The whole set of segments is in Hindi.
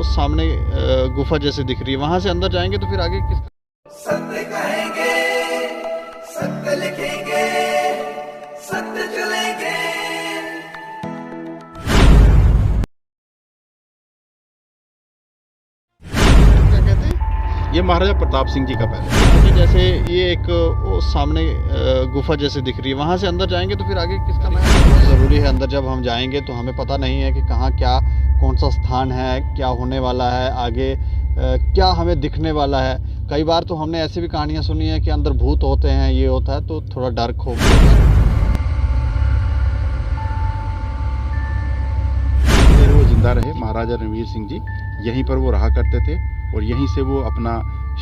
सामने गुफा जैसे दिख रही है, वहां से अंदर जाएंगे तो फिर आगे किस सत्य कहेंगे, सत्य लिखेंगे, सत्य चलेंगे। क्या कहते हैं? ये महाराजा प्रताप सिंह जी का पैलेस है। आगे जैसे ये एक वो सामने गुफा जैसे दिख रही है, वहां से अंदर जाएंगे तो फिर आगे किसका महल है? बहुत ज़रूरी है, अंदर जब हम जाएंगे तो हमें पता नहीं है कि कहाँ क्या कौन सा स्थान है, क्या होने वाला है आगे, क्या हमें दिखने वाला है। कई बार तो हमने ऐसी भी कहानियाँ सुनी है कि अंदर भूत होते हैं, ये होता है, तो थोड़ा डर खौफ भी होता है। फिर वो जिंदा रहे, महाराजा रणवीर सिंह जी यहीं पर वो रहा करते थे और यहीं से वो अपना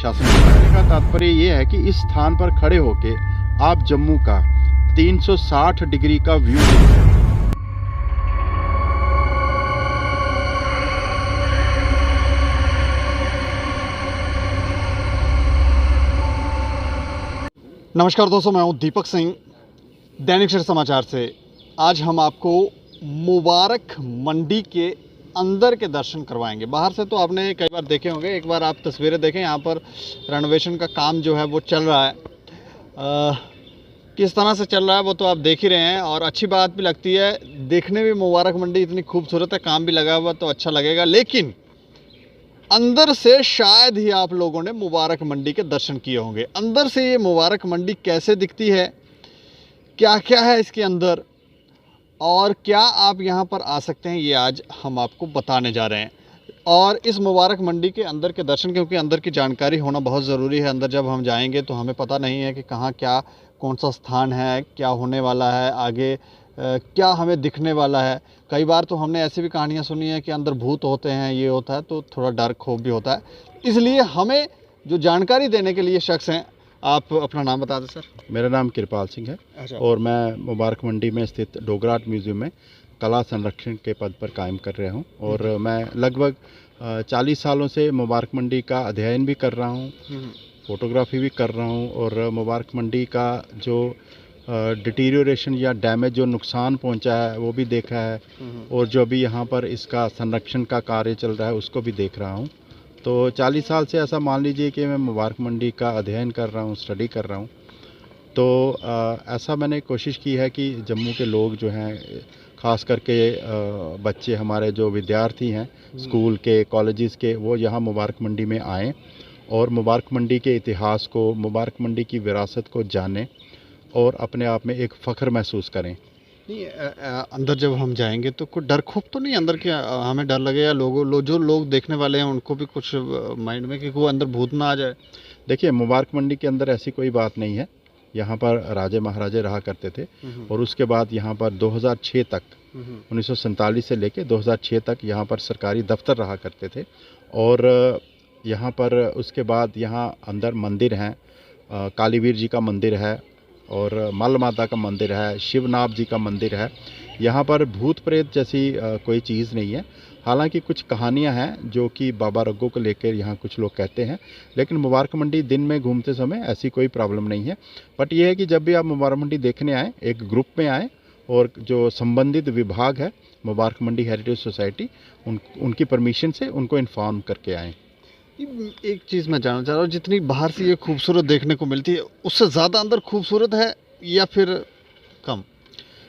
शासन चलाने का तात्पर्य ये है कि इस स्थान पर खड़े होके आप जम्मू का 360 डिग्री का व्यू देखते हैं। नमस्कार दोस्तों, मैं हूं दीपक सिंह, दैनिक सवेरा समाचार से। आज हम आपको मुबारक मंडी के अंदर के दर्शन करवाएंगे। बाहर से तो आपने कई बार देखे होंगे, एक बार आप तस्वीरें देखें, यहाँ पर रेनोवेशन का काम जो है वो चल रहा है। किस तरह से चल रहा है वो तो आप देख ही रहे हैं, और अच्छी बात भी लगती है। देखने में मुबारक मंडी इतनी खूबसूरत है, काम भी लगा हुआ तो अच्छा लगेगा, लेकिन अंदर से शायद ही आप लोगों ने मुबारक मंडी के दर्शन किए होंगे। अंदर से ये मुबारक मंडी कैसे दिखती है, क्या क्या है इसके अंदर, और क्या आप यहाँ पर आ सकते हैं, ये आज हम आपको बताने जा रहे हैं। और इस मुबारक मंडी के अंदर के दर्शन, क्योंकि अंदर की जानकारी होना बहुत ज़रूरी है। अंदर जब हम जाएंगे तो हमें पता नहीं है कि कहाँ क्या कौन सा स्थान है, क्या होने वाला है आगे, क्या हमें दिखने वाला है। कई बार तो हमने ऐसी भी कहानियाँ सुनी है कि अंदर भूत होते हैं, ये होता है, तो थोड़ा डर खौफ भी होता है। इसलिए हमें जो जानकारी देने के लिए शख्स हैं, आप अपना नाम बता दें सर। मेरा नाम कृपाल सिंह है। अच्छा। और मैं मुबारक मंडी में स्थित डोगरा आर्ट म्यूज़ियम में कला संरक्षण के पद पर कायम कर रहा हूँ और मैं लगभग 40 सालों से मुबारक मंडी का अध्ययन भी कर रहा हूँ, फोटोग्राफी भी कर रहा हूँ और मुबारक मंडी का जो डिटीरियोरेशन या डैमेज, जो नुकसान पहुंचा है, वो भी देखा है और जो अभी यहाँ पर इसका संरक्षण का कार्य चल रहा है उसको भी देख रहा हूँ। तो 40 साल से ऐसा मान लीजिए कि मैं मुबारक मंडी का अध्ययन कर रहा हूँ, स्टडी कर रहा हूँ। तो ऐसा मैंने कोशिश की है कि जम्मू के लोग जो हैं, ख़ास करके बच्चे हमारे जो विद्यार्थी हैं स्कूल के, कॉलेजेस के, वो यहाँ मुबारक मंडी में आएँ और मुबारक मंडी के इतिहास को, मुबारक मंडी की विरासत को जानें और अपने आप में एक फ़ख्र महसूस करें। नहीं, अंदर जब हम जाएंगे तो कोई डर खौफ तो नहीं अंदर के, हमें डर लगे, या जो लोग देखने वाले हैं उनको भी कुछ माइंड में कि वो अंदर भूत ना आ जाए? देखिए, मुबारक मंडी के अंदर ऐसी कोई बात नहीं है। यहाँ पर राजे महाराजे रहा करते थे और उसके बाद यहाँ पर 2006 तक, 1947 से लेके 2006 तक यहाँ पर सरकारी दफ्तर रहा करते थे। और यहाँ पर उसके बाद यहाँ अंदर मंदिर हैं, कालीवीर जी का मंदिर है और मल माता का मंदिर है, शिवनाथ जी का मंदिर है। यहाँ पर भूत प्रेत जैसी कोई चीज़ नहीं है। हालांकि कुछ कहानियाँ हैं जो कि बाबा रग्गो को लेकर यहाँ कुछ लोग कहते हैं, लेकिन मुबारक मंडी दिन में घूमते समय ऐसी कोई प्रॉब्लम नहीं है। बट ये है कि जब भी आप मुबारक मंडी देखने आएँ, एक ग्रुप में आएँ और जो संबंधित विभाग है मुबारक मंडी हेरिटेज सोसाइटी, उनकी परमिशन से उनको इन्फॉर्म करके आएँ। एक चीज़ मैं जानना चाह रहा हूँ, जितनी बाहर से ये खूबसूरत देखने को मिलती है उससे ज़्यादा अंदर खूबसूरत है या फिर कम?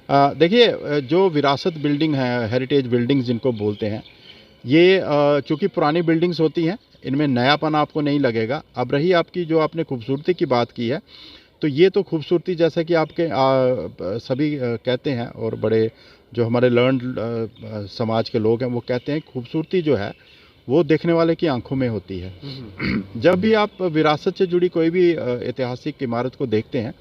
देखिए, जो विरासत बिल्डिंग है, हेरिटेज बिल्डिंग्स जिनको बोलते हैं, ये चूँकि पुरानी बिल्डिंग्स होती हैं, इनमें नयापन आपको नहीं लगेगा। अब रही आपकी जो आपने खूबसूरती की बात की है, तो ये तो खूबसूरती जैसा कि आपके सभी कहते हैं, और बड़े जो हमारे लर्न्ड समाज के लोग हैं वो कहते हैं, खूबसूरती जो है वो देखने वाले की आंखों में होती है। जब भी आप विरासत से जुड़ी कोई भी ऐतिहासिक इमारत को देखते हैं,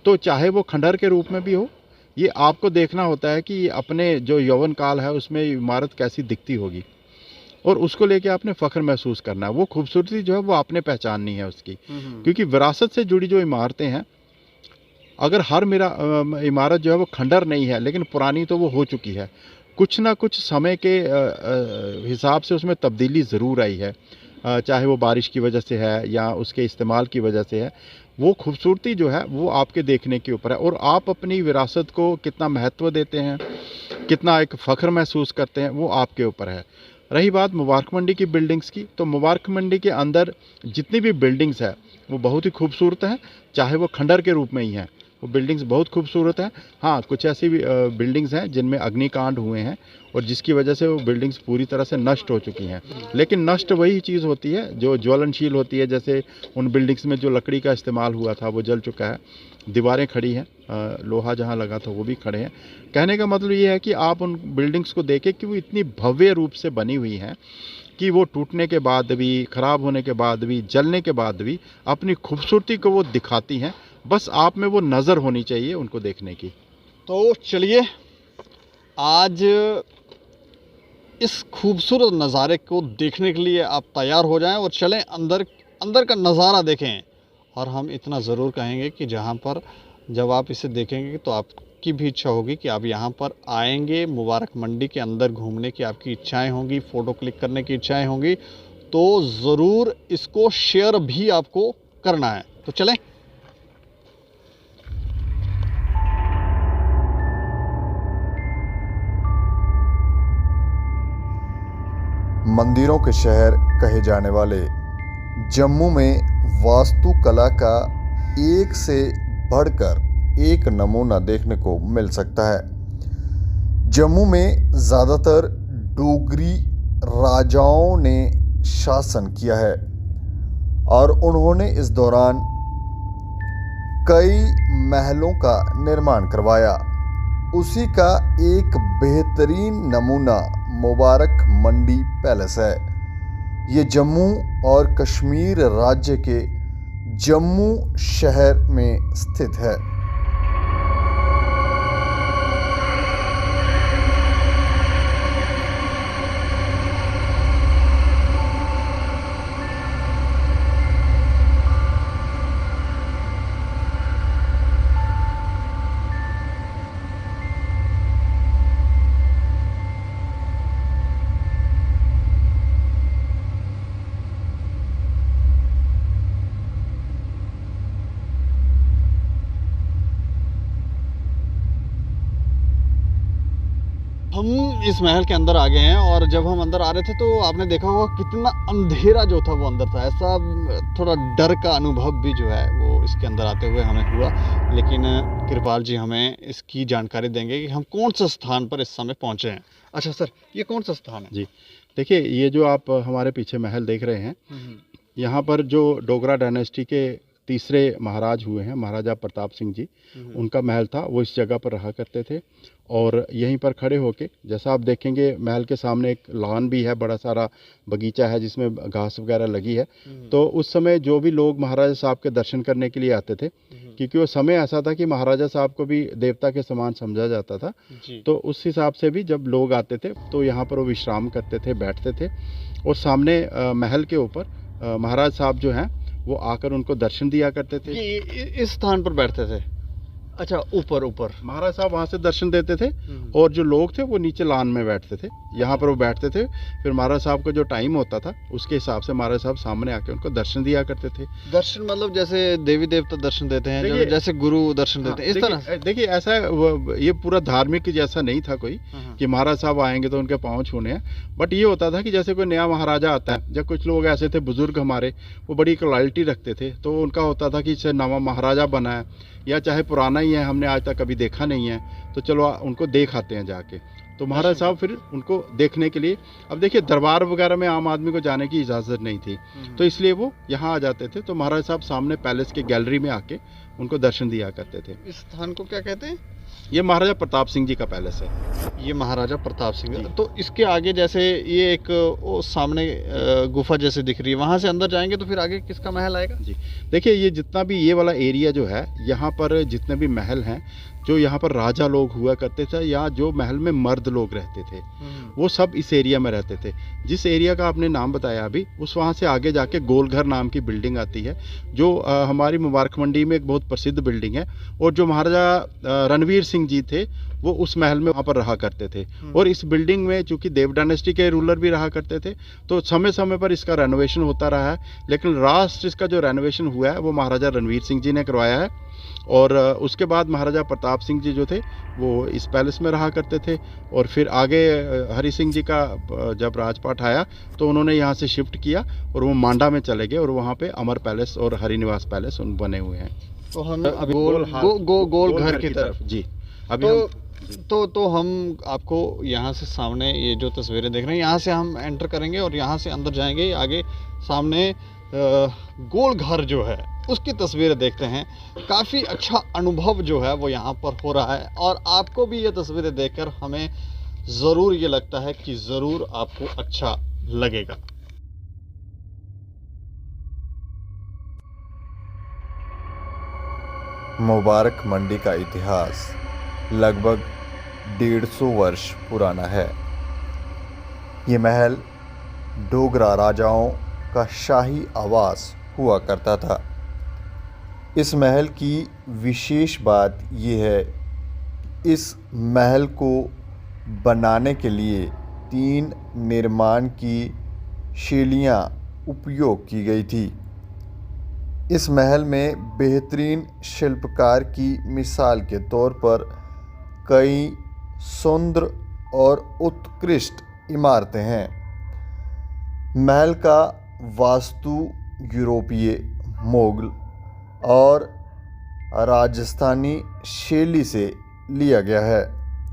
तो चाहे वो खंडहर के रूप में भी हो, ये आपको देखना होता है कि अपने जो यौवन काल है उसमें इमारत कैसी दिखती होगी और उसको लेके आपने फ़ख्र महसूस करना है। वो खूबसूरती जो है वो आपने पहचाननी है उसकी, क्योंकि विरासत से जुड़ी जो इमारतें हैं, अगर हर मेरा इमारत जो है वो खंडहर नहीं है लेकिन पुरानी तो वो हो चुकी है, कुछ ना कुछ समय के हिसाब से उसमें तब्दीली ज़रूर आई है, चाहे वो बारिश की वजह से है या उसके इस्तेमाल की वजह से है। वो खूबसूरती जो है वो आपके देखने के ऊपर है और आप अपनी विरासत को कितना महत्व देते हैं, कितना एक फ़ख्र महसूस करते हैं, वो आपके ऊपर है। रही बात मुबारक मंडी की बिल्डिंग्स की, तो मुबारक मंडी के अंदर जितनी भी बिल्डिंग्स है वो बहुत ही खूबसूरत हैं, चाहे वो खंडर के रूप में ही हैं, वो बिल्डिंग्स बहुत खूबसूरत हैं। हाँ, कुछ ऐसी भी बिल्डिंग्स हैं जिनमें अग्निकांड हुए हैं और जिसकी वजह से वो बिल्डिंग्स पूरी तरह से नष्ट हो चुकी हैं। लेकिन नष्ट वही चीज़ होती है जो ज्वलनशील होती है, जैसे उन बिल्डिंग्स में जो लकड़ी का इस्तेमाल हुआ था वो जल चुका है, दीवारें खड़ी हैं, लोहा जहाँ लगा था वो भी खड़े हैं। कहने का मतलब ये है कि आप उन बिल्डिंग्स को देखें कि वो इतनी भव्य रूप से बनी हुई हैं कि वो टूटने के बाद भी, ख़राब होने के बाद भी, जलने के बाद भी अपनी खूबसूरती को वो दिखाती हैं। बस आप में वो नज़र होनी चाहिए उनको देखने की। तो चलिए आज इस खूबसूरत नज़ारे को देखने के लिए आप तैयार हो जाएं और चलें अंदर का नज़ारा देखें। और हम इतना ज़रूर कहेंगे कि जहां पर जब आप इसे देखेंगे तो आपकी भी इच्छा होगी कि आप यहां पर आएंगे, मुबारक मंडी के अंदर घूमने की आपकी इच्छाएं होंगी, फ़ोटो क्लिक करने की इच्छाएं होंगी, तो ज़रूर इसको शेयर भी आपको करना है। तो चलें। मंदिरों के शहर कहे जाने वाले जम्मू में वास्तुकला का एक से बढ़कर एक नमूना देखने को मिल सकता है। जम्मू में ज़्यादातर डोगरी राजाओं ने शासन किया है और उन्होंने इस दौरान कई महलों का निर्माण करवाया। उसी का एक बेहतरीन नमूना मुबारक मंडी पैलेस है। ये जम्मू और कश्मीर राज्य के जम्मू शहर में स्थित है। हम इस महल के अंदर आ गए हैं और जब हम अंदर आ रहे थे तो आपने देखा होगा कितना अंधेरा जो था वो अंदर था। ऐसा थोड़ा डर का अनुभव भी जो है वो इसके अंदर आते हुए हमें हुआ। लेकिन कृपाल जी हमें इसकी जानकारी देंगे कि हम कौन सा स्थान पर इस समय पहुंचे हैं। अच्छा सर, ये कौन सा स्थान है? जी देखिए, ये जो आप हमारे पीछे महल देख रहे हैं, यहाँ पर जो डोगरा डायनेस्टी के तीसरे महाराज हुए हैं, महाराजा प्रताप सिंह जी, उनका महल था। वो इस जगह पर रहा करते थे और यहीं पर खड़े होके, जैसा आप देखेंगे महल के सामने एक लॉन भी है, बड़ा सारा बगीचा है जिसमें घास वगैरह लगी है। तो उस समय जो भी लोग महाराजा साहब के दर्शन करने के लिए आते थे, क्योंकि वो समय ऐसा था कि महाराजा साहब को भी देवता के समान समझा जाता था, तो उस हिसाब से भी जब लोग आते थे तो यहाँ पर वो विश्राम करते थे, बैठते थे। और सामने महल के ऊपर महाराज साहब जो हैं वो आकर उनको दर्शन दिया करते थे। इस स्थान पर बैठते थे? अच्छा, ऊपर महाराज साहब वहाँ से दर्शन देते थे और जो लोग थे वो नीचे लान में बैठते थे, यहाँ पर वो बैठते थे। फिर महाराज साहब का जो टाइम होता था उसके हिसाब से महाराज साहब सामने आके उनको दर्शन दिया करते थे। दर्शन मतलब जैसे देवी देवता दर्शन देते हैं, जैसे गुरु दर्शन देते हैं, इस तरह? देखिए ऐसा ये पूरा धार्मिक जैसा नहीं था कोई कि महाराज साहब आएंगे तो उनके पाँव छूने हैं। बट ये होता था कि जैसे कोई नया महाराजा आता है, जब कुछ लोग ऐसे थे बुजुर्ग हमारे, वो बड़ी क्वालिटी रखते थे, तो उनका होता था कि इसे नवा महाराजा बना है या चाहे पुराना ही है, हमने आज तक कभी देखा नहीं है, तो चलो उनको देख आते हैं जाके। तो महाराज साहब फिर उनको देखने के लिए, अब देखिए दरबार वगैरह में आम आदमी को जाने की इजाज़त नहीं थी, तो इसलिए वो यहाँ आ जाते थे। तो महाराज साहब सामने पैलेस के गैलरी में आके उनको दर्शन दिया करते थे। इस स्थान को क्या कहते हैं? ये महाराजा प्रताप सिंह जी का पैलेस है। ये महाराजा प्रताप सिंह। तो इसके आगे जैसे ये एक वो सामने गुफा जैसे दिख रही है, वहाँ से अंदर जाएंगे तो फिर आगे किसका महल आएगा? जी देखिए, ये जितना भी ये वाला एरिया जो है, यहाँ पर जितने भी महल हैं, जो यहाँ पर राजा लोग हुआ करते थे या जो महल में मर्द लोग रहते थे, वो सब इस एरिया में रहते थे। जिस एरिया का आपने नाम बताया अभी, उस वहाँ से आगे जाके गोलघर नाम की बिल्डिंग आती है, जो हमारी मुबारक मंडी में एक बहुत प्रसिद्ध बिल्डिंग है। और जो महाराजा रणवीर सिंह जी थे वो उस महल में वहाँ पर रहा करते थे। और इस बिल्डिंग में चूँकि देव डायनेस्टी के रूलर भी रहा करते थे, तो समय समय पर इसका रेनोवेशन होता रहा है। लेकिन लास्ट इसका जो रेनोवेशन हुआ है वो महाराजा रणवीर सिंह जी ने करवाया है। और उसके बाद महाराजा प्रताप सिंह जी जो थे वो इस पैलेस में रहा करते थे। और फिर आगे हरि सिंह जी का जब राजपाट आया तो उन्होंने यहाँ से शिफ्ट किया और वो मांडा में चले गए और वहाँ पे अमर पैलेस और हरिनिवास पैलेस उन बने हुए हैं। तो हम अभी गोल घर की तरफ जी अभी तो हम आपको यहाँ से सामने ये जो तस्वीरें देख रहे हैं यहाँ से हम एंटर करेंगे और यहाँ से अंदर जाएंगे। आगे सामने गोल घर जो है उसकी तस्वीरें देखते हैं। काफ़ी अच्छा अनुभव जो है वो यहाँ पर हो रहा है और आपको भी ये तस्वीरें देखकर हमें ज़रूर ये लगता है कि ज़रूर आपको अच्छा लगेगा। मुबारक मंडी का इतिहास लगभग 150 वर्ष पुराना है। ये महल डोगरा राजाओं का शाही आवास हुआ करता था। इस महल की विशेष बात यह है, इस महल को बनाने के लिए 3 निर्माण की शैलियाँ उपयोग की गई थी। इस महल में बेहतरीन शिल्पकार की मिसाल के तौर पर कई सुंदर और उत्कृष्ट इमारतें हैं। महल का वास्तु यूरोपीय, मुगल और राजस्थानी शैली से लिया गया है,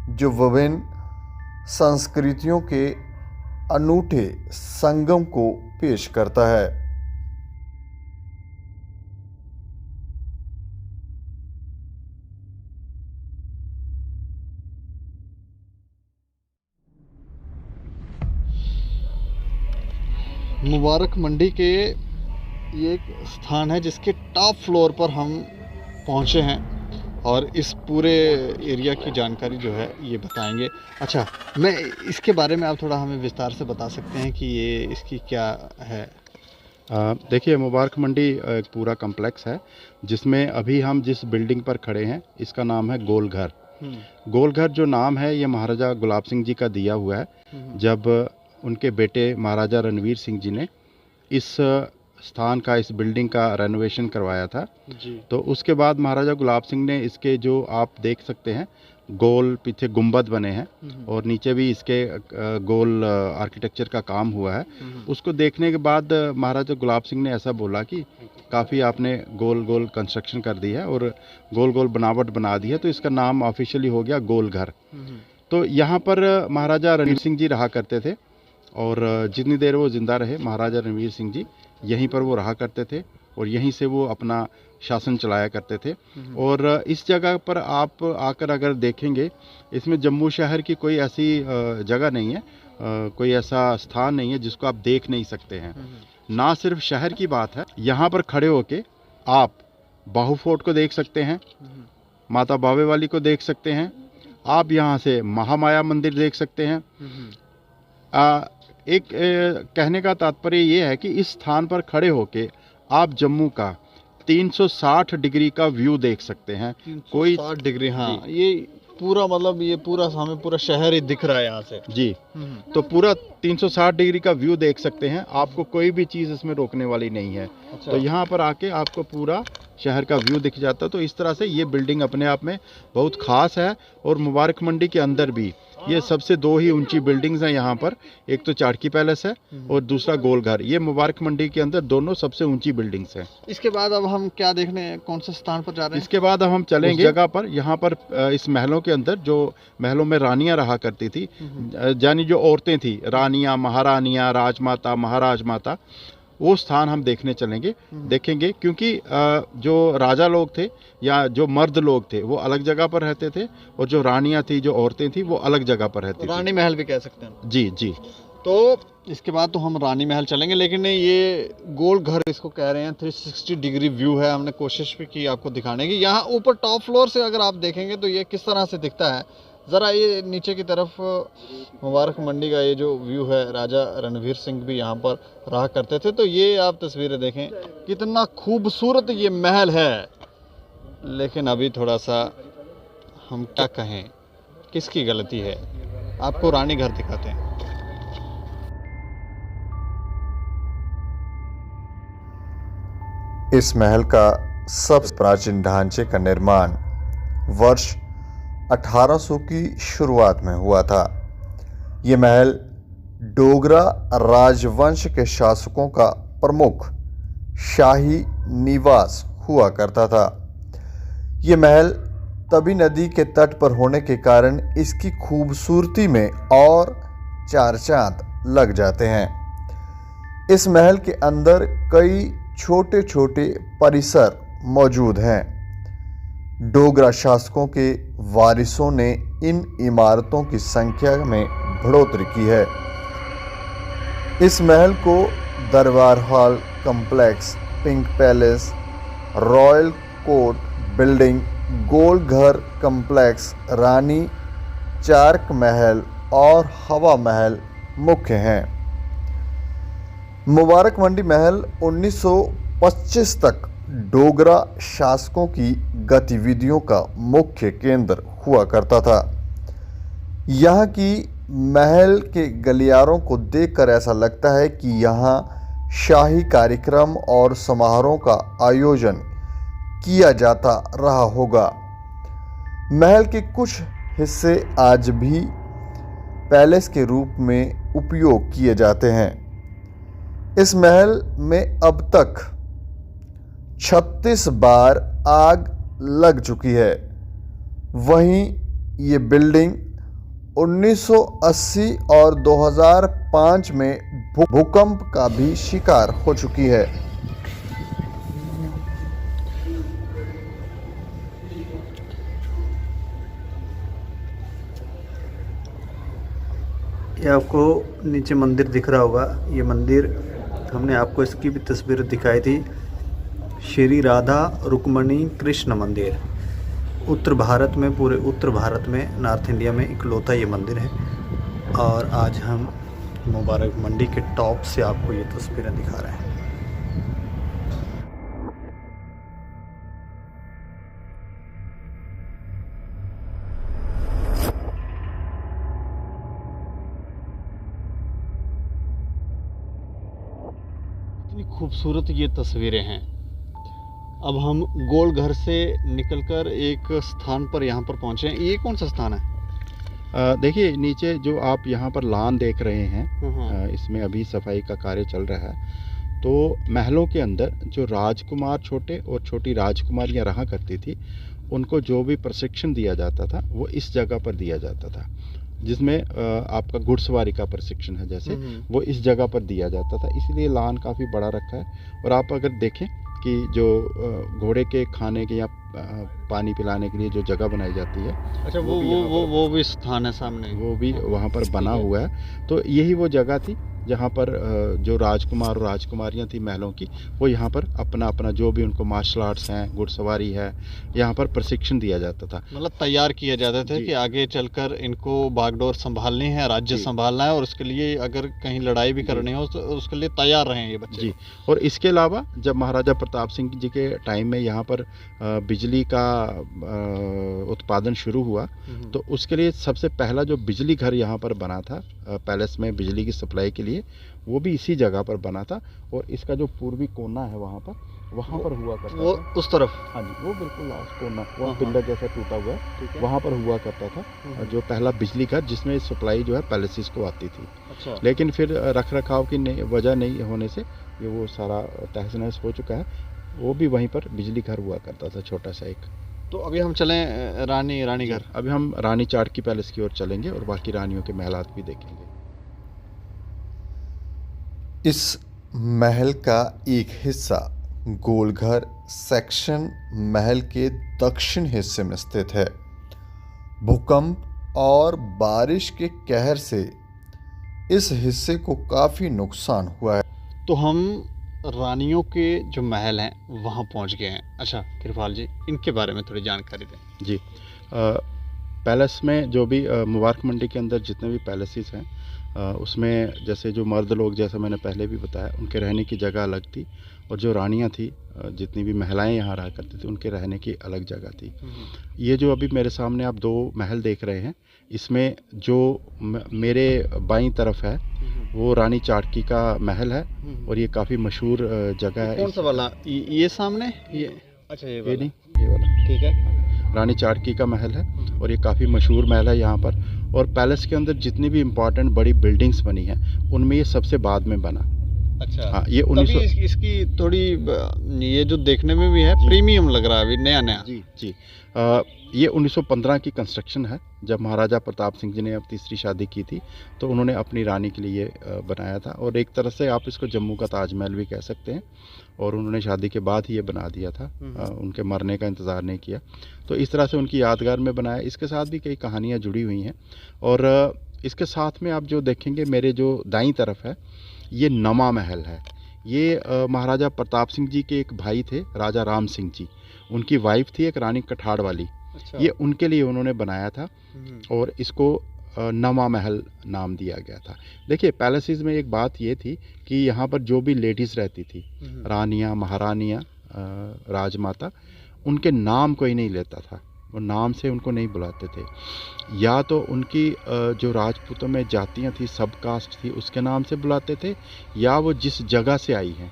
जो विभिन्न संस्कृतियों के अनूठे संगम को पेश करता है। मुबारक मंडी के ये एक स्थान है जिसके टॉप फ्लोर पर हम पहुंचे हैं और इस पूरे एरिया की जानकारी जो है ये बताएंगे। अच्छा, मैं इसके बारे में आप थोड़ा हमें विस्तार से बता सकते हैं कि ये इसकी क्या है? देखिए, मुबारक मंडी एक पूरा कम्प्लेक्स है जिसमें अभी हम जिस बिल्डिंग पर खड़े हैं इसका नाम है गोल घर। गोल घर जो नाम है ये महाराजा गुलाब सिंह जी का दिया हुआ है। जब उनके बेटे महाराजा रणवीर सिंह जी ने इस स्थान का, इस बिल्डिंग का रेनोवेशन करवाया था जी। तो उसके बाद महाराजा गुलाब सिंह ने इसके, जो आप देख सकते हैं गोल पीछे गुंबद बने हैं और नीचे भी इसके गोल आर्किटेक्चर का काम हुआ है, उसको देखने के बाद महाराजा गुलाब सिंह ने ऐसा बोला कि काफ़ी आपने गोल गोल कंस्ट्रक्शन कर दी है और गोल गोल बनावट बना दी है, तो इसका नाम ऑफिशियली हो गया गोल घर। तो यहाँ पर महाराजा रणवीर सिंह जी रहा करते थे और जितनी देर वो ज़िंदा रहे महाराजा रणवीर सिंह जी यहीं पर वो रहा करते थे और यहीं से वो अपना शासन चलाया करते थे। और इस जगह पर आप आकर अगर देखेंगे, इसमें जम्मू शहर की कोई ऐसी जगह नहीं है, कोई ऐसा स्थान नहीं है जिसको आप देख नहीं सकते हैं। ना सिर्फ शहर की बात है, यहाँ पर खड़े होके आप बाहू फोर्ट को देख सकते हैं, माता बावे वाली को देख सकते हैं, आप यहाँ से महामाया मंदिर देख सकते हैं। कहने का तात्पर्य ये है कि इस स्थान पर खड़े होके आप जम्मू का 360 डिग्री का व्यू देख सकते हैं। 360 डिग्री, हाँ, ये पूरा मतलब ये पूरा हमें पूरा शहर ही दिख रहा है यहाँ से जी। तो पूरा 360 डिग्री का व्यू देख सकते हैं, आपको कोई भी चीज़ इसमें रोकने वाली नहीं है। अच्छा। तो यहाँ पर आके आपको पूरा शहर का व्यू दिख जाता है। तो इस तरह से ये बिल्डिंग अपने आप में बहुत ख़ास है। और मुबारक मंडी के अंदर भी ये सबसे 2 ही ऊंची बिल्डिंग्स हैं यहाँ पर, एक तो चाड़की पैलेस है और दूसरा गोल घर। ये मुबारक मंडी के अंदर दोनों सबसे ऊंची बिल्डिंग्स हैं। इसके बाद अब हम क्या देखने, कौन से स्थान पर जा रहे हैं? इसके बाद अब हम चलेंगे जगह पर, यहाँ पर इस महलों के अंदर, जो महलों में रानियां रहा करती थी, यानी जो औरतें थी, रानियां, महारानियां, राजमाता, महाराज माता, वो स्थान हम देखने चलेंगे, देखेंगे। क्योंकि जो राजा लोग थे या जो मर्द लोग थे वो अलग जगह पर रहते थे और जो रानियां थी, जो औरतें थी, वो अलग जगह पर रहती थी। रानी महल भी कह सकते हैं। जी जी। तो इसके बाद तो हम रानी महल चलेंगे, लेकिन ये गोल घर इसको कह रहे हैं, 360 डिग्री व्यू है। हमने कोशिश भी की आपको दिखाने की। यहाँ ऊपर टॉप फ्लोर से अगर आप देखेंगे तो ये किस तरह से दिखता है। ज़रा ये नीचे की तरफ मुबारक मंडी का ये जो व्यू है, राजा रणवीर सिंह भी यहाँ पर रहा करते थे। तो ये आप तस्वीरें देखें, कितना खूबसूरत ये महल है। लेकिन अभी थोड़ा सा हम क्या कहें, किसकी गलती है? आपको रानी घर दिखाते हैं। इस महल का सबसे प्राचीन ढांचे का निर्माण वर्ष 1800 की शुरुआत में हुआ था। ये महल डोगरा राजवंश के शासकों का प्रमुख शाही निवास हुआ करता था। ये महल तभी नदी के तट पर होने के कारण इसकी खूबसूरती में और चार चांद लग जाते हैं। इस महल के अंदर कई छोटे छोटे परिसर मौजूद हैं। डोगरा शासकों के वारिसों ने इन इमारतों की संख्या में बढ़ोतरी की है। इस महल को Durbar hall complex, pink palace, royal court building, Gol Ghar complex, रानी चार्क महल और हवा महल मुख्य हैं। मुबारक मंडी महल 1925 तक डोगरा शासकों की गतिविधियों का मुख्य केंद्र हुआ करता था। यहाँ की महल के गलियारों को देखकर ऐसा लगता है कि यहाँ शाही कार्यक्रम और समारोह का आयोजन किया जाता रहा होगा। महल के कुछ हिस्से आज भी पैलेस के रूप में उपयोग किए जाते हैं। इस महल में अब तक 36 बार आग लग चुकी है। वहीं ये बिल्डिंग 1980 और 2005 में भूकंप का भी शिकार हो चुकी है। ये आपको नीचे मंदिर दिख रहा होगा। ये मंदिर हमने आपको इसकी भी तस्वीर दिखाई थी। श्री राधा रुक्मणी कृष्ण मंदिर उत्तर भारत में, पूरे उत्तर भारत में, नॉर्थ इंडिया में इकलौता ये मंदिर है। और आज हम मुबारक मंडी के टॉप से आपको ये तस्वीरें दिखा रहे हैं। इतनी खूबसूरत ये तस्वीरें हैं। अब हम गोल घर से निकलकर एक स्थान पर यहाँ पर पहुँचे हैं। ये कौन सा स्थान है? देखिए नीचे जो आप यहाँ पर लान देख रहे हैं, इसमें अभी सफाई का कार्य चल रहा है। तो महलों के अंदर जो राजकुमार छोटे और छोटी राजकुमारियाँ रहा करती थी, उनको जो भी प्रशिक्षण दिया जाता था वो इस जगह पर दिया जाता था, जिसमें आपका घुड़सवारी का प्रशिक्षण है जैसे, वो इस जगह पर दिया जाता था। इसलिए लान काफ़ी बड़ा रखा है। और आप अगर देखें कि जो घोड़े के खाने के या पानी पिलाने के लिए जो जगह बनाई जाती है, अच्छा, वो भी स्थान है सामने, वो भी वहाँ पर बना हुआ है। तो यही वो जगह थी जहाँ पर जो राजकुमार और राजकुमारियाँ थी महलों की, वो यहाँ पर अपना अपना जो भी उनको मार्शल आर्ट्स हैं, घुड़सवारी है, यहाँ पर प्रशिक्षण दिया जाता था। मतलब तैयार किए जाते थे कि आगे चलकर इनको बागडोर संभालनी है, राज्य संभालना है, और उसके लिए अगर कहीं लड़ाई भी करनी हो तो उसके लिए तैयार रहें ये बच्चे जी। और इसके अलावा जब महाराजा प्रताप सिंह जी के टाइम में यहाँ पर बिजली का उत्पादन शुरू हुआ, तो उसके लिए सबसे पहला जो बिजली घर यहाँ पर बना था पैलेस में बिजली की सप्लाई के लिए, वो भी इसी जगह पर बना था। और इसका जो पूर्वी कोना है वहाँ पर हुआ करता वो था। उस तरफ, हाँ जी, वो बिल्कुल लास्ट कोना, वहाँ पिल्लर जैसा टूटा हुआ है, वहाँ पर हुआ करता था जो पहला बिजली घर, जिसमें सप्लाई जो है पैलेसेस को आती थी। अच्छा। लेकिन फिर रख रखाव की वजह नहीं होने से ये वो सारा तहस नहस हो चुका है। वो भी वहीं पर बिजली घर हुआ करता था, छोटा सा एक। तो अभी हम चलें रानी घर। अभी हम रानी चाड़की पैलेस की ओर चलेंगे और बाकी रानियों के महलात भी देखेंगे। इस महल का एक हिस्सा गोलघर सेक्शन महल के दक्षिण हिस्से में स्थित है। भूकंप और बारिश के कहर से इस हिस्से को काफ़ी नुकसान हुआ है। तो हम रानियों के जो महल हैं वहाँ पहुँच गए हैं। अच्छा कृपाल जी, इनके बारे में थोड़ी जानकारी दें। जी, पैलेस में जो भी मुबारक मंडी के अंदर जितने भी पैलेसेस हैं, उसमें जैसे जो मर्द लोग, जैसा मैंने पहले भी बताया, उनके रहने की जगह अलग थी। और जो रानियां थी, जितनी भी महिलाएं यहाँ रहा करती थी, उनके रहने की अलग जगह थी। ये जो अभी मेरे सामने आप दो महल देख रहे हैं, इसमें जो मेरे बाईं तरफ है वो रानी चाड़की का महल है। और ये काफ़ी मशहूर जगह है। कौन सा वाला? ये सामने, ये अच्छा ये ये नहीं, ये वाला ठीक है। रानी चाड़की का महल है और ये काफ़ी मशहूर महल है यहाँ पर। और पैलेस के अंदर जितनी भी इम्पोर्टेंट बड़ी बिल्डिंग्स बनी हैं उनमें ये सबसे बाद में बना। अच्छा हाँ, ये तभी 1900 इसकी थोड़ी ये जो देखने में भी है प्रीमियम लग रहा है अभी नया नया। जी जी। ये 1915 की कंस्ट्रक्शन है। जब महाराजा प्रताप सिंह जी ने अब तीसरी शादी की थी तो उन्होंने अपनी रानी के लिए बनाया था। और एक तरह से आप इसको जम्मू का ताजमहल भी कह सकते हैं। और उन्होंने शादी के बाद ही ये बना दिया था, उनके मरने का इंतज़ार नहीं किया। तो इस तरह से उनकी यादगार में बनाया। इसके साथ भी कई कहानियाँ जुड़ी हुई हैं। और इसके साथ में आप जो देखेंगे मेरे जो दाईं तरफ है ये नमा महल है। ये महाराजा प्रताप सिंह जी के एक भाई थे राजा राम सिंह जी, उनकी वाइफ थी एक रानी कठाड़ वाली। अच्छा। ये उनके लिए उन्होंने बनाया था और इसको नमा महल नाम दिया गया था। देखिए पैलेसेस में एक बात ये थी कि यहाँ पर जो भी लेडीज़ रहती थी, रानियाँ, महारानियाँ, राजमाता, उनके नाम कोई नहीं लेता था। वो नाम से उनको नहीं बुलाते थे। या तो उनकी जो राजपूतों में जातियाँ थी, सब कास्ट थी, उसके नाम से बुलाते थे, या वो जिस जगह से आई हैं।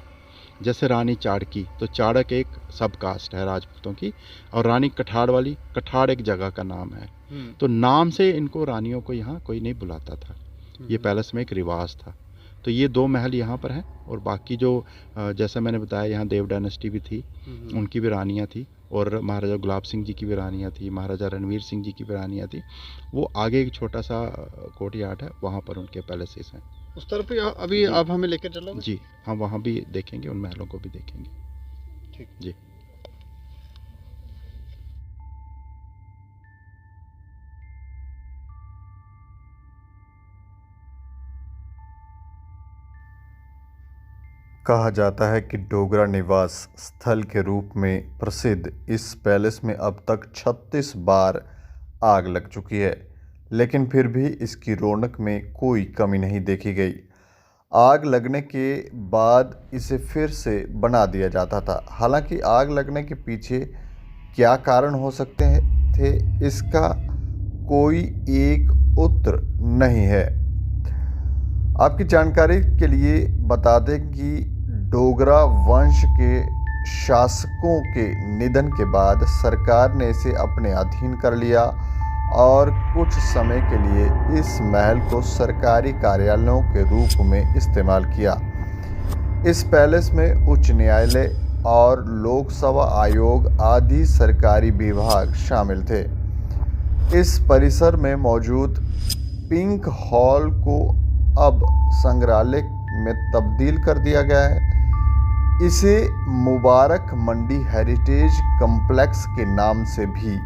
जैसे रानी चाड़की, तो चाड़क एक सब कास्ट है राजपूतों की, और रानी कठाड़ वाली, कठाड़ एक जगह का नाम है। तो नाम से इनको रानियों को यहाँ कोई नहीं बुलाता था। ये पैलेस में एक रिवाज था। तो ये दो महल यहाँ पर हैं। और बाकी जो जैसा मैंने बताया यहाँ देव डायनेस्टी भी थी, उनकी भी रानियाँ थी, और महाराजा गुलाब सिंह जी की भी रानियाँ थी, महाराजा रणवीर सिंह जी की भी रानियाँ थी। वो आगे एक छोटा सा कोर्टयार्ड है, वहाँ पर उनके पैलेसेस हैं। उस तरफ भी अभी आप हमें लेकर चलोगे? जी, हम वहाँ भी देखेंगे, उन महलों को भी देखेंगे। ठीक जी। कहा जाता है कि डोगरा निवास स्थल के रूप में प्रसिद्ध इस पैलेस में अब तक 36 बार आग लग चुकी है, लेकिन फिर भी इसकी रौनक में कोई कमी नहीं देखी गई। आग लगने के बाद इसे फिर से बना दिया जाता था। हालांकि आग लगने के पीछे क्या कारण हो सकते थे, इसका कोई एक उत्तर नहीं है। आपकी जानकारी के लिए बता दें कि डोगरा वंश के शासकों के निधन के बाद सरकार ने इसे अपने अधीन कर लिया और कुछ समय के लिए इस महल को सरकारी कार्यालयों के रूप में इस्तेमाल किया। इस पैलेस में उच्च न्यायालय और लोकसभा आयोग आदि सरकारी विभाग शामिल थे। इस परिसर में मौजूद पिंक हॉल को अब संग्रहालय में तब्दील कर दिया गया है। इसे मुबारक मंडी हेरिटेज कॉम्प्लेक्स के नाम से भी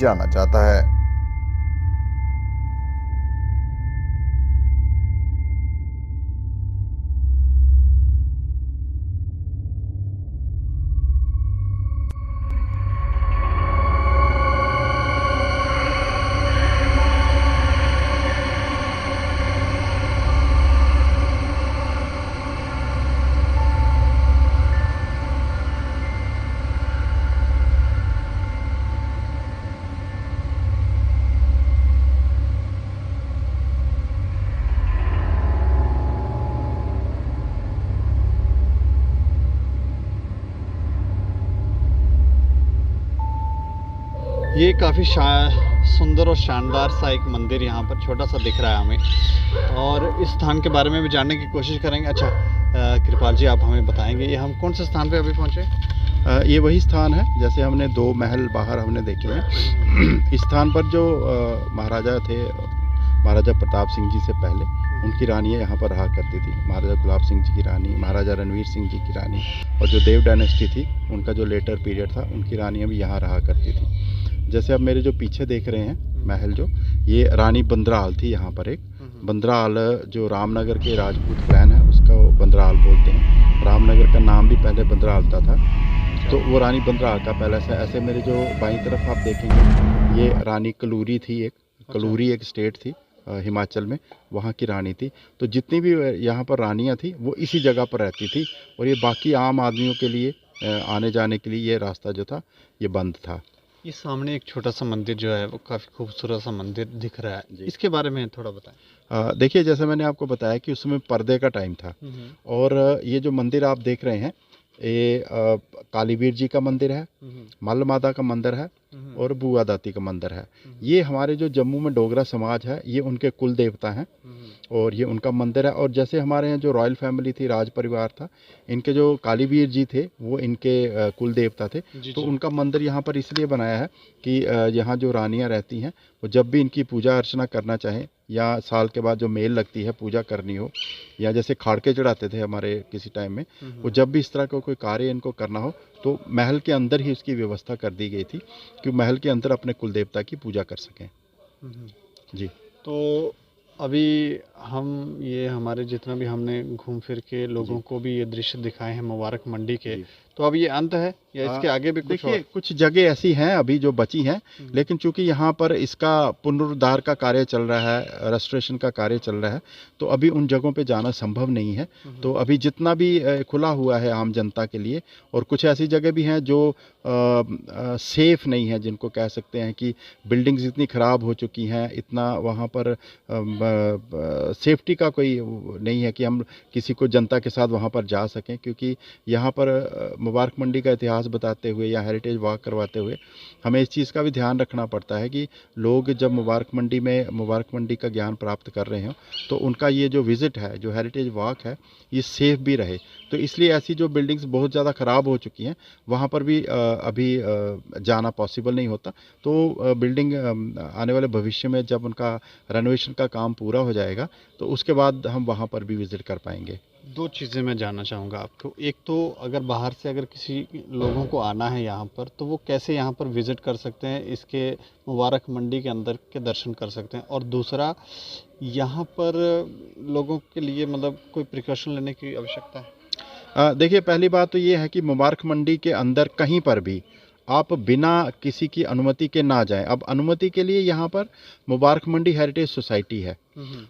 जाना जाता है। ये काफ़ी सुंदर और शानदार सा एक मंदिर यहाँ पर छोटा सा दिख रहा है हमें, और इस स्थान के बारे में भी जानने की कोशिश करेंगे। अच्छा कृपाल जी, आप हमें बताएंगे ये हम कौन से स्थान पे अभी पहुँचे? ये वही स्थान है, जैसे हमने दो महल बाहर हमने देखे हैं। इस स्थान पर जो महाराजा थे, महाराजा प्रताप सिंह जी से पहले उनकी रानियाँ यहाँ पर रहा करती थी। महाराजा गुलाब सिंह जी की रानी, महाराजा रणवीर सिंह जी की रानी, और जो देव डायनेस्टी थी उनका जो लेटर पीरियड था, उनकी रानियाँ भी यहाँ रहा करती थी। जैसे अब मेरे जो पीछे देख रहे हैं महल, जो ये रानी बंदराल थी यहाँ पर। एक बंदराल जो रामनगर के राजपूत क्लैन है उसका बंदराल बोलते हैं। रामनगर का नाम भी पहले बंदराल था। तो वो रानी बंदराल का पैलेस है। ऐसे मेरे जो बाईं तरफ आप देखेंगे ये रानी कलूरी थी। एक कलूरी एक स्टेट थी हिमाचल में, वहाँ की रानी थी। तो जितनी भी यहाँ पर रानियाँ थी वो इसी जगह पर रहती थी, और ये बाकी आम आदमियों के लिए आने जाने के लिए ये रास्ता जो था ये बंद था। ये सामने एक छोटा सा मंदिर जो है वो काफ़ी खूबसूरत सा मंदिर दिख रहा है, इसके बारे में थोड़ा बताएं। देखिए, जैसे मैंने आपको बताया कि उसमें पर्दे का टाइम था, और ये जो मंदिर आप देख रहे हैं ये कालीवीर जी का मंदिर है, मल्ल माता का मंदिर है और बुआ दाती का मंदिर है। ये हमारे जो जम्मू में डोगरा समाज है, ये उनके कुल देवता हैं और ये उनका मंदिर है। और जैसे हमारे यहाँ जो रॉयल फैमिली थी, राज परिवार था, इनके जो कालीवीर जी थे वो इनके कुल देवता थे। तो उनका मंदिर यहाँ पर इसलिए बनाया है कि यहाँ जो रानियाँ रहती हैं वो जब भी इनकी पूजा अर्चना करना चाहें या साल के बाद जो मेल लगती है पूजा करनी हो, या जैसे खाड़के चढ़ाते थे हमारे किसी टाइम में, वो जब भी इस तरह का कोई कार्य इनको करना हो तो महल के अंदर ही उसकी व्यवस्था कर दी गई थी कि महल के अंदर अपने कुल देवता की पूजा कर सकें। जी। तो अभी हम ये हमारे जितना भी हमने घूम फिर के लोगों को भी ये दृश्य दिखाए हैं मुबारक मंडी के, तो अब ये अंत है या इसके आगे भी कुछ देखिए और? कुछ जगह ऐसी हैं अभी जो बची हैं, लेकिन चूंकि यहाँ पर इसका पुनरुद्धार का कार्य चल रहा है, रेस्टोरेशन का कार्य चल रहा है, तो अभी उन जगहों पे जाना संभव नहीं है। तो अभी जितना भी खुला हुआ है आम जनता के लिए, और कुछ ऐसी जगह भी हैं जो सेफ नहीं है, जिनको कह सकते हैं कि बिल्डिंग्स इतनी ख़राब हो चुकी हैं, इतना वहाँ पर सेफ्टी का कोई नहीं है कि हम किसी को जनता के साथ वहाँ पर जा सकें। क्योंकि यहाँ पर मुबारक मंडी का इतिहास बताते हुए या हेरिटेज वॉक करवाते हुए हमें इस चीज़ का भी ध्यान रखना पड़ता है कि लोग जब मुबारक मंडी का ज्ञान प्राप्त कर रहे हो तो उनका ये जो विज़िट है, जो हेरिटेज वॉक है, ये सेफ़ भी रहे। तो इसलिए ऐसी जो बिल्डिंग्स बहुत ज़्यादा ख़राब हो चुकी हैं वहाँ पर भी अभी जाना पॉसिबल नहीं होता। तो बिल्डिंग आने वाले भविष्य में जब उनका रेनोवेशन का काम पूरा हो जाएगा तो उसके बाद हम वहाँ पर भी विज़िट कर पाएंगे। दो चीज़ें मैं जानना चाहूँगा आपको। एक तो अगर बाहर से अगर किसी लोगों को आना है यहाँ पर, तो वो कैसे यहाँ पर विज़िट कर सकते हैं, इसके मुबारक मंडी के अंदर के दर्शन कर सकते हैं? और दूसरा, यहाँ पर लोगों के लिए मतलब कोई प्रिकॉशन लेने की आवश्यकता है? देखिए पहली बात तो ये है कि मुबारक मंडी के अंदर कहीं पर भी आप बिना किसी की अनुमति के ना जाएं। अब अनुमति के लिए यहाँ पर मुबारक मंडी हेरिटेज सोसाइटी है,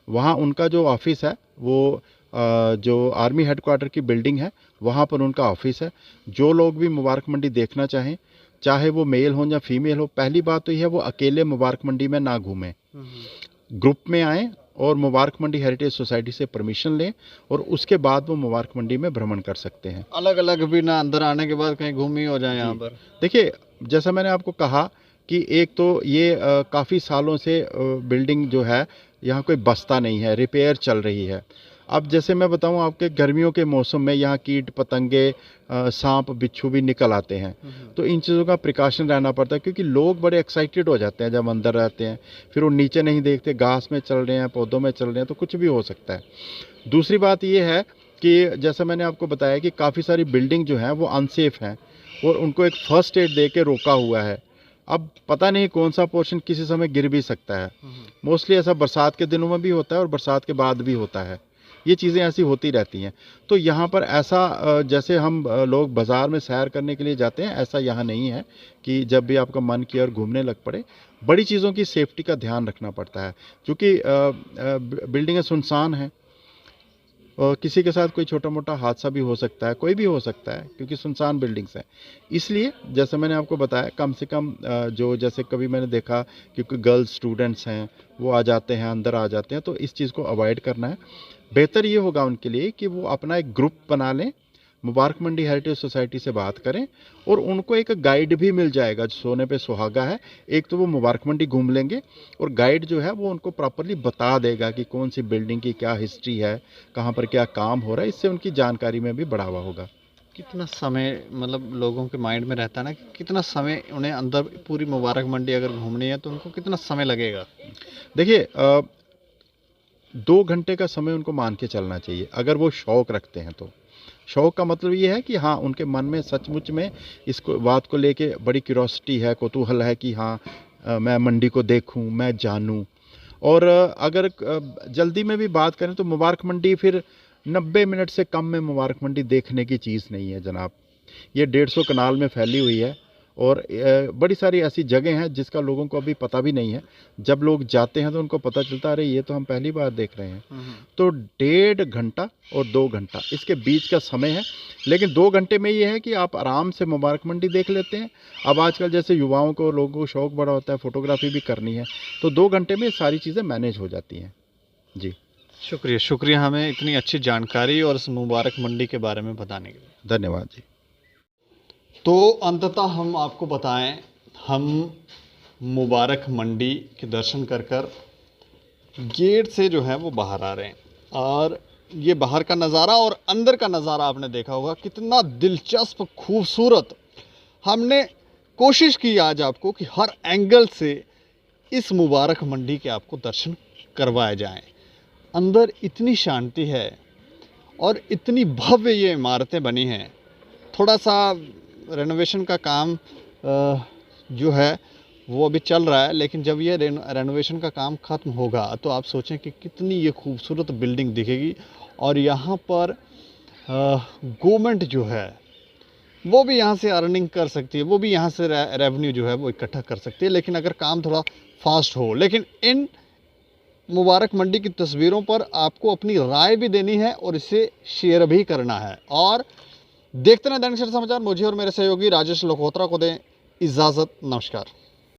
वहाँ उनका जो ऑफिस है वो जो आर्मी हेडक्वार्टर की बिल्डिंग है वहाँ पर उनका ऑफिस है। जो लोग भी मुबारक मंडी देखना चाहें, चाहे वो मेल हो या फीमेल हो, पहली बात तो ये है वो अकेले मुबारक मंडी में ना घूमें, ग्रुप में आएँ और मुबारक मंडी हेरिटेज सोसाइटी से परमिशन लें और उसके बाद वो मुबारक मंडी में भ्रमण कर सकते हैं। अलग अलग भी ना अंदर आने के बाद कहीं घूम ही हो जाए यहाँ पर? देखिए जैसा मैंने आपको कहा कि एक तो ये काफ़ी सालों से बिल्डिंग जो है यहाँ कोई बसता नहीं है, रिपेयर चल रही है। अब जैसे मैं बताऊं आपके, गर्मियों के मौसम में यहाँ कीट पतंगे, सांप बिच्छू भी निकल आते हैं। तो इन चीज़ों का प्रिकॉशन रहना पड़ता है क्योंकि लोग बड़े एक्साइटेड हो जाते हैं जब अंदर रहते हैं, फिर वो नीचे नहीं देखते, घास में चल रहे हैं, पौधों में चल रहे हैं, तो कुछ भी हो सकता है। दूसरी बात ये है कि जैसा मैंने आपको बताया कि काफ़ी सारी बिल्डिंग जो हैं वो अनसेफ हैं और उनको एक फर्स्ट एड दे के रोका हुआ है। अब पता नहीं कौन सा पोर्शन किसी समय गिर भी सकता है। मोस्टली ऐसा बरसात के दिनों में भी होता है और बरसात के बाद भी होता है। ये चीज़ें ऐसी होती रहती हैं। तो यहाँ पर ऐसा जैसे हम लोग बाज़ार में सैर करने के लिए जाते हैं, ऐसा यहाँ नहीं है कि जब भी आपका मन किया और घूमने लग पड़े। बड़ी चीज़ों की सेफ्टी का ध्यान रखना पड़ता है क्योंकि बिल्डिंगें सुनसान हैं और किसी के साथ कोई छोटा मोटा हादसा भी हो सकता है, कोई भी हो सकता है क्योंकि सुनसान बिल्डिंग्स हैं। इसलिए जैसे मैंने आपको बताया, कम से कम जो जैसे कभी मैंने देखा कि गर्ल्स स्टूडेंट्स हैं वो आ जाते हैं, अंदर आ जाते हैं, तो इस चीज़ को अवॉइड करना है। बेहतर ये होगा उनके लिए कि वो अपना एक ग्रुप बना लें, मुबारक मंडी हेरिटेज सोसाइटी से बात करें और उनको एक गाइड भी मिल जाएगा जो सोने पे सुहागा है। एक तो वो मुबारक मंडी घूम लेंगे और गाइड जो है वो उनको प्रॉपरली बता देगा कि कौन सी बिल्डिंग की क्या हिस्ट्री है, कहाँ पर क्या काम हो रहा है। इससे उनकी जानकारी में भी बढ़ावा होगा। कितना समय मतलब लोगों के माइंड में रहता है ना कि कितना समय उन्हें अंदर पूरी मुबारक मंडी अगर घूमनी है तो उनको कितना समय लगेगा? देखिए 2 घंटे का समय उनको मान के चलना चाहिए अगर वो शौक़ रखते हैं तो। शौक़ का मतलब ये है कि हाँ, उनके मन में सचमुच में इसको बात को लेके बड़ी क्यूरोसिटी है, कौतूहल है कि हाँ मैं मंडी को देखूं, मैं जानूं। और अगर जल्दी में भी बात करें तो मुबारक मंडी फिर 90 मिनट से कम में मुबारक मंडी देखने की चीज़ नहीं है जनाब। ये 150 कनाल में फैली हुई है और बड़ी सारी ऐसी जगह हैं जिसका लोगों को अभी पता भी नहीं है। जब लोग जाते हैं तो उनको पता चलता है अरे ये तो हम पहली बार देख रहे हैं। तो 1.5 घंटा और 2 घंटा इसके बीच का समय है, लेकिन 2 घंटे में ये है कि आप आराम से मुबारक मंडी देख लेते हैं। अब आजकल जैसे युवाओं को, लोगों को शौक़ बड़ा होता है, फ़ोटोग्राफी भी करनी है, तो 2 घंटे में सारी चीज़ें मैनेज हो जाती हैं। जी शुक्रिया हमें इतनी अच्छी जानकारी और इस मुबारक मंडी के बारे में बताने के लिए। धन्यवाद जी। तो अंततः हम आपको बताएं, हम मुबारक मंडी के दर्शन कर कर गेट से जो है वो बाहर आ रहे हैं, और ये बाहर का नज़ारा और अंदर का नज़ारा आपने देखा होगा कितना दिलचस्प खूबसूरत। हमने कोशिश की आज आपको कि हर एंगल से इस मुबारक मंडी के आपको दर्शन करवाए जाएं। अंदर इतनी शांति है और इतनी भव्य ये इमारतें बनी हैं। थोड़ा सा रेनोवेशन का काम जो है वो अभी चल रहा है, लेकिन जब ये रेनोवेशन का काम ख़त्म होगा तो आप सोचें कि कितनी ये खूबसूरत बिल्डिंग दिखेगी। और यहाँ पर गवर्नमेंट जो है वो भी यहाँ से अर्निंग कर सकती है, वो भी यहाँ से रेवेन्यू जो है वो इकट्ठा कर सकती है, लेकिन अगर काम थोड़ा फास्ट हो। लेकिन इन मुबारक मंडी की तस्वीरों पर आपको अपनी राय भी देनी है और इसे शेयर भी करना है। और देखते रहें दैनिक सवेरा समाचार। मुझे और मेरे सहयोगी राजेश लोकहोत्रा को दें इजाज़त। नमस्कार।